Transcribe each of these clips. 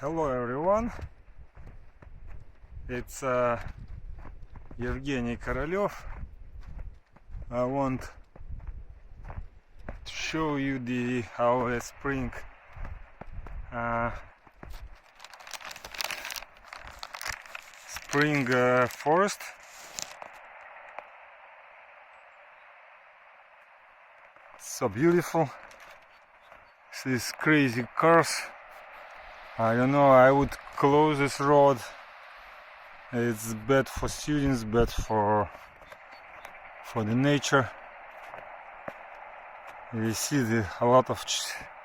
Hello everyone, it's Evgeny Korolyev. I want to show you our spring forest. So beautiful. These crazy cars. I don't know, I would close this road. It's bad for students, bad for the nature. You see a lot of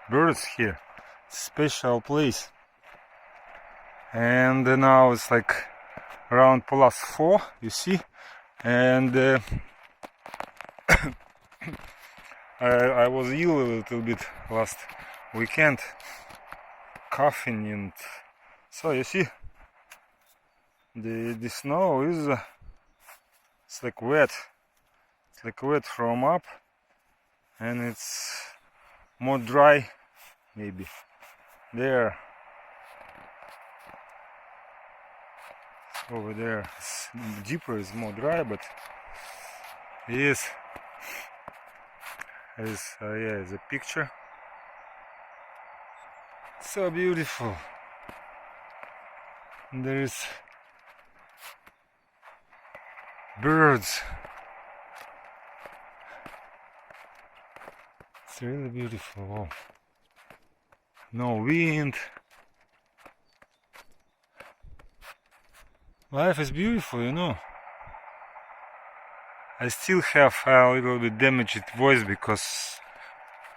birds here. Special place. And now it's like around +4, you see. And I was ill a little bit last weekend, coughing, and so you see the snow is it's like wet. It's like wet from up, and it's more dry maybe there. Over there it's deeper, is more dry, but yes, yeah, the picture so beautiful. There is birds. It's really beautiful. Oh. No wind. Life is beautiful, you know. I still have a little bit damaged voice because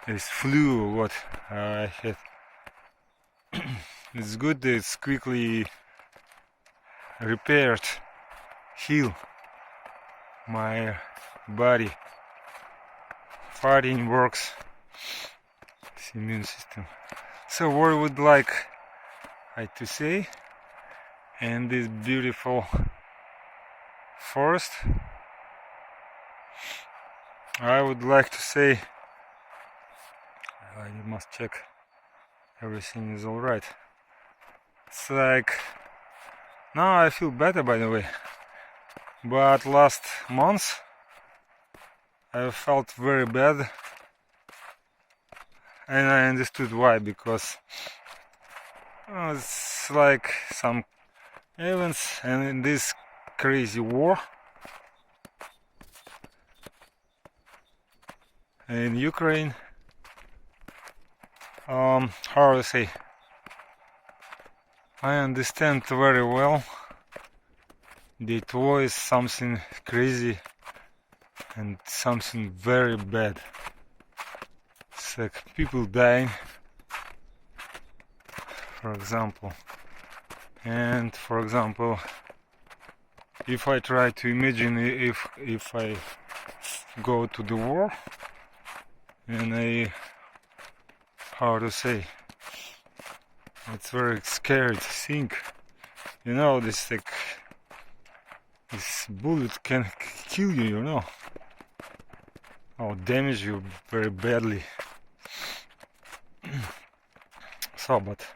it's flu or what I had. It's good that it's quickly repaired, heal my body. Fighting works, it's immune system. So what I would like to say, and this beautiful forest, I would like to say, I must check everything is alright. It's like, now I feel better, by the way, but last month I felt very bad, and I understood why, because it's like some events, and in this crazy war in Ukraine, how to say, I understand very well that it was something crazy and something very bad. It's like people dying, for example. And for example, if I try to imagine if I go to the war, and how to say, it's very scary to think, you know, this bullet can kill you, you know, or damage you very badly. So, but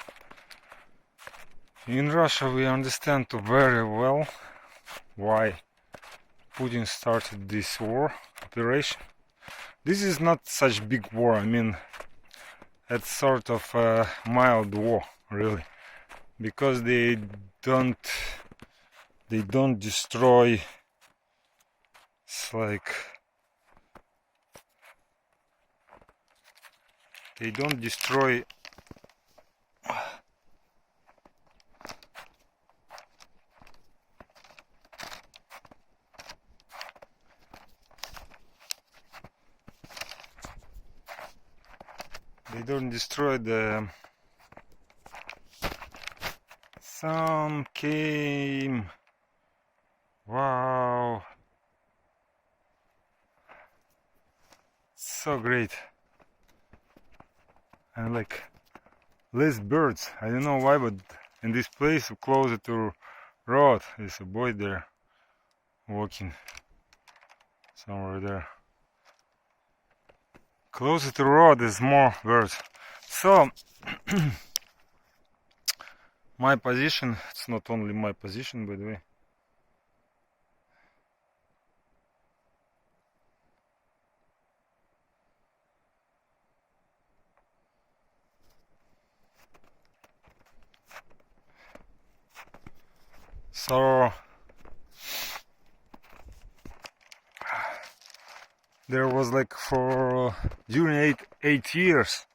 in Russia we understand very well why Putin started this war operation. This is not such big war, I mean, it's sort of a mild war, really, because they don't destroy. It's like they don't destroy the some came. Wow, so great. And like less birds, I don't know why, but in this place closer to road, there's a boy there walking somewhere there. Closer to road is more birds. So my position. It's not only my position, by the way. So there was like for during eight years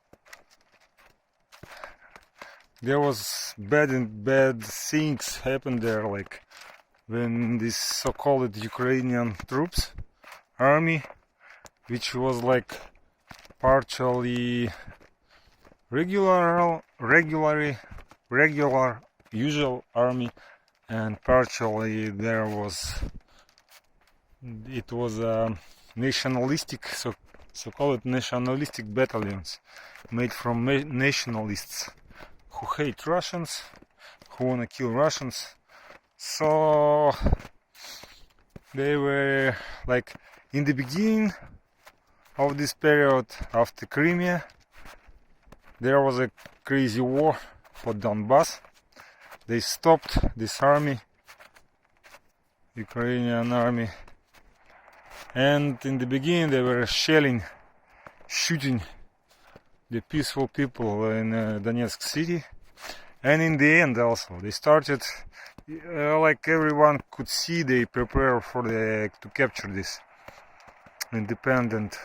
there was bad things happened there, like when this so-called Ukrainian troops army, which was like partially regular usual army, and partially it was nationalistic, so-called nationalistic battalions made from nationalists who hate Russians, who wanna kill Russians. So they were like in the beginning of this period after Crimea, there was a crazy war for Donbass. They stopped this army, Ukrainian army, and in the beginning they were shooting the peaceful people in Donetsk city, and in the end also they started, like everyone could see, they prepare for to capture these independent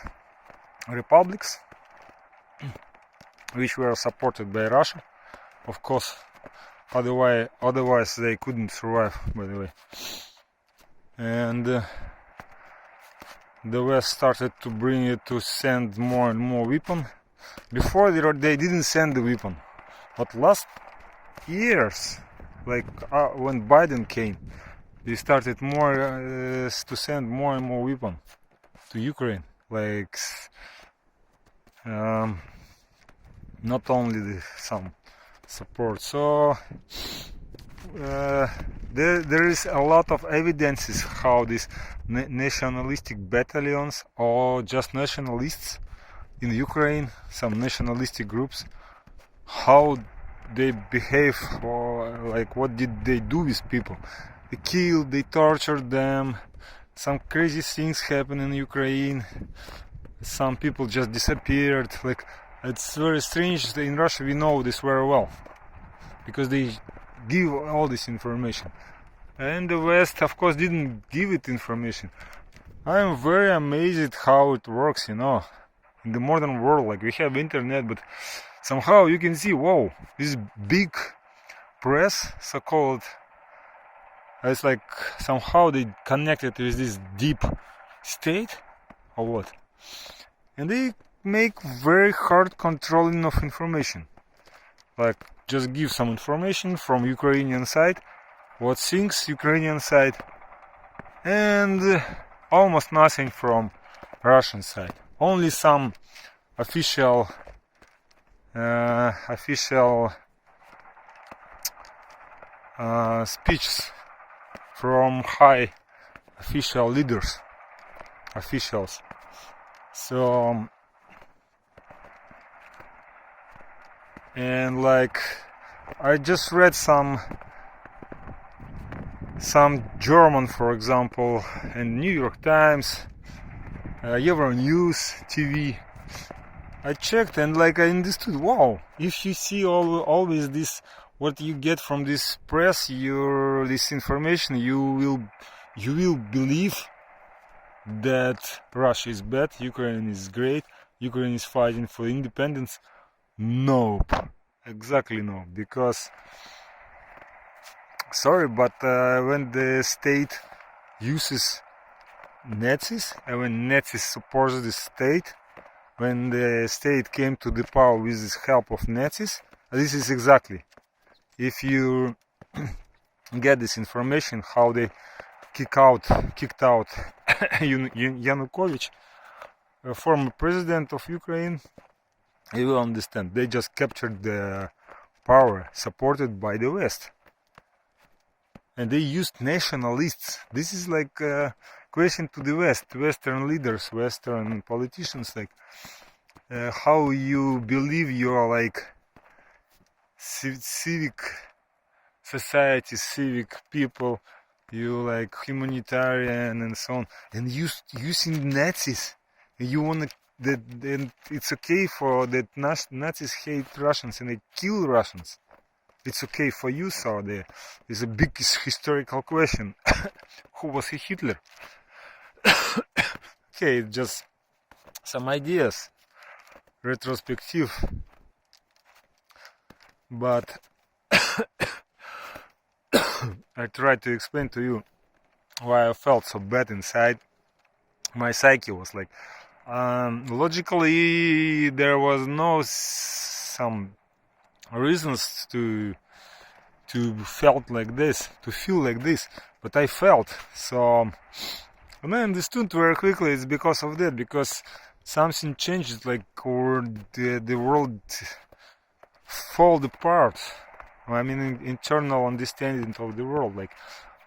republics, which were supported by Russia, of course. Otherwise they couldn't survive, by the way. And the West started to send more and more weapons. Before they didn't send the weapon, but last years, like when Biden came, they started to send more and more weapons to Ukraine, like not only some support. So there is a lot of evidences how these nationalistic battalions, or just nationalists in Ukraine, some nationalistic groups, how they behave, or like what did they do with people. They killed, they tortured them, some crazy things happen in Ukraine, some people just disappeared. Like, it's very strange. In Russia we know this very well, because they give all this information, and the West of course didn't give it information. I am very amazed how it works, in the modern world. Like, we have internet, but somehow you can see, whoa, this big press, so-called, it's like somehow they connected with this deep state or what, and they make very hard controlling of information. Like, just give some information from Ukrainian side, what thinks Ukrainian side, and almost nothing from Russian side. Only some official speeches from high official officials. So, and like, I just read some German, for example, in New York Times, Euronews TV. I checked, and like, I understood, wow, if you see always this, what you get from this press, this information, you will believe that Russia is bad, Ukraine is great, Ukraine is fighting for independence. Nope, exactly no, because, sorry, but when the state uses Nazis, and when Nazis support the state, when the state came to the power with the help of Nazis, this is exactly, if you get this information, how they kicked out Yanukovych, former president of Ukraine, you will understand. They just captured the power supported by the West, and they used nationalists. This is like a question to the West, Western leaders, Western politicians, like how you believe you are like civic society, civic people, you like humanitarian and so on, and using Nazis. You wanna that then it's okay for that Nazis hate Russians and they kill Russians. It's okay for you, so there is a big historical question. Who was Hitler? Okay, just some ideas, retrospective, but I tried to explain to you why I felt so bad inside. My psyche was like, logically there was no some reasons to felt like this, to feel like this, but I felt so. And I understood very quickly it's because of that, because something changed, like, or the world fall apart. I mean, internal understanding of the world. Like,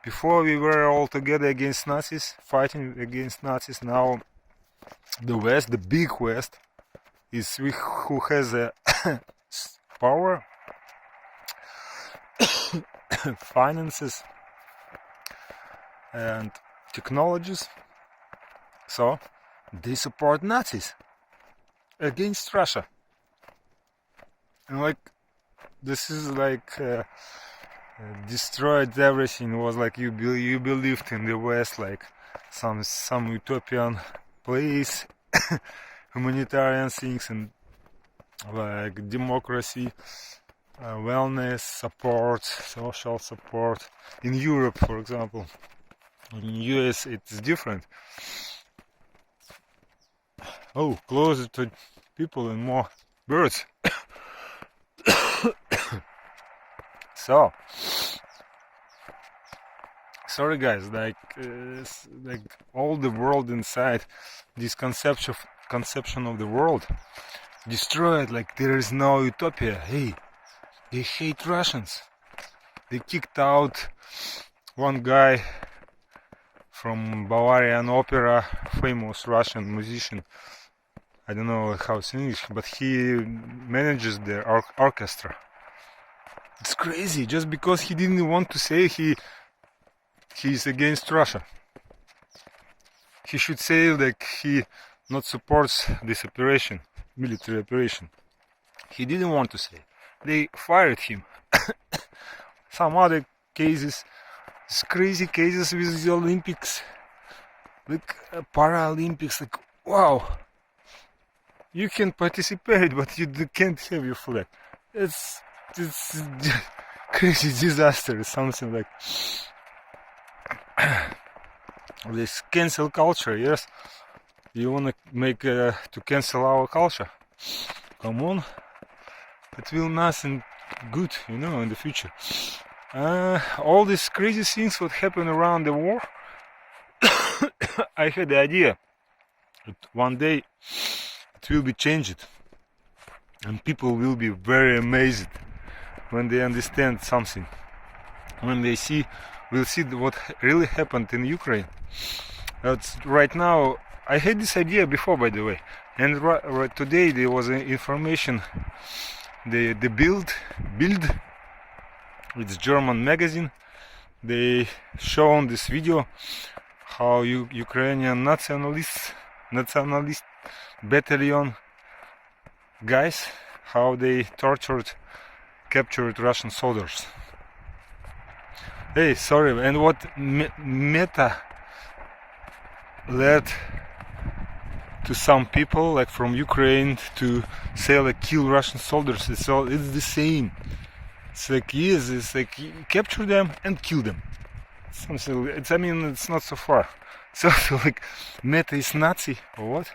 before we were all together against Nazis, fighting against Nazis. Now the West, the big West, is who has a power, finances, and technologies. So they support Nazis against Russia. And like, this is like destroyed everything. It was like you believed in the West, like some utopian place, humanitarian things, and like democracy, wellness support, social support. In Europe, for example, in US it's different. Oh, closer to people and more birds. So, sorry guys, like all the world inside, this conception of the world destroyed. Like, there is no utopia. Hey, they hate Russians. They kicked out one guy from Bavarian opera, famous Russian musician. I don't know how it's in English, but he manages the orchestra. It's crazy, just because he didn't want to say he's against Russia. He should say like he not supports this operation, military operation. He didn't want to say. They fired him. Some other cases, crazy cases with the Olympics, like Paralympics, like, wow, you can participate, but you can't have your flag. It's crazy disaster, something like this cancel culture. Yes, you wanna make to cancel our culture? Come on, it will nothing good, in the future. All these crazy things what happen around the war. I had the idea that one day it will be changed, and people will be very amazed when they understand something, when they will see what really happened in Ukraine. Right now, I had this idea before, by the way, and right today there was information. The Bild, it's German magazine. They shown this video how Ukrainian nationalist battalion guys, how they captured Russian soldiers. Hey, sorry, and what Meta led to some people, like from Ukraine, to say like kill Russian soldiers. It's the same. It's like, yes, it's like capture them and kill them. Something. It's not so far. So like Meta is Nazi or what?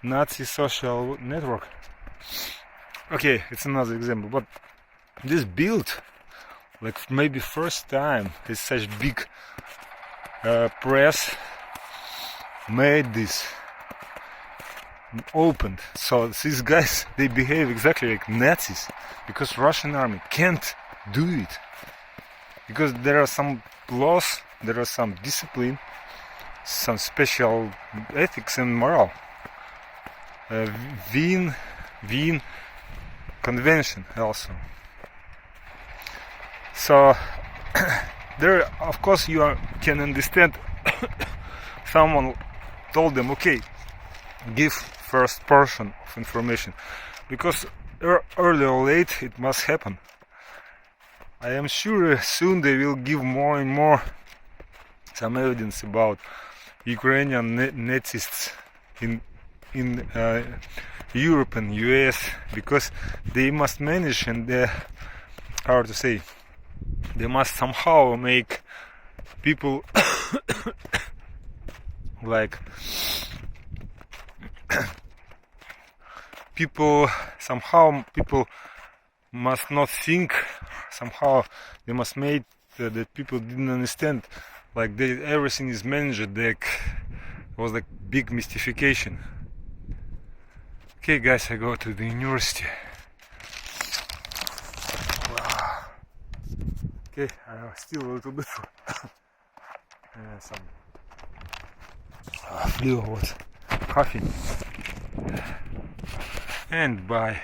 Nazi social network. Okay, it's another example, but this Bild, like maybe first time is such big press made this opened. So these guys, they behave exactly like Nazis, because Russian army can't do it, because there are some laws, there are some discipline, some special ethics and moral. Wien Convention also. So there, of course, can understand. Someone told them, okay, give first portion of information, because early or late it must happen. I am sure soon they will give more and more some evidence about Ukrainian Nazists in Europe and US, because they must manage, and how to say, they must somehow make people like people must not think, somehow they must make that people didn't understand, like everything is managed, like it was like big mystification. Okay guys, I go to the university. Wow. Okay, still a little bit some flu, what, coffee, and bye.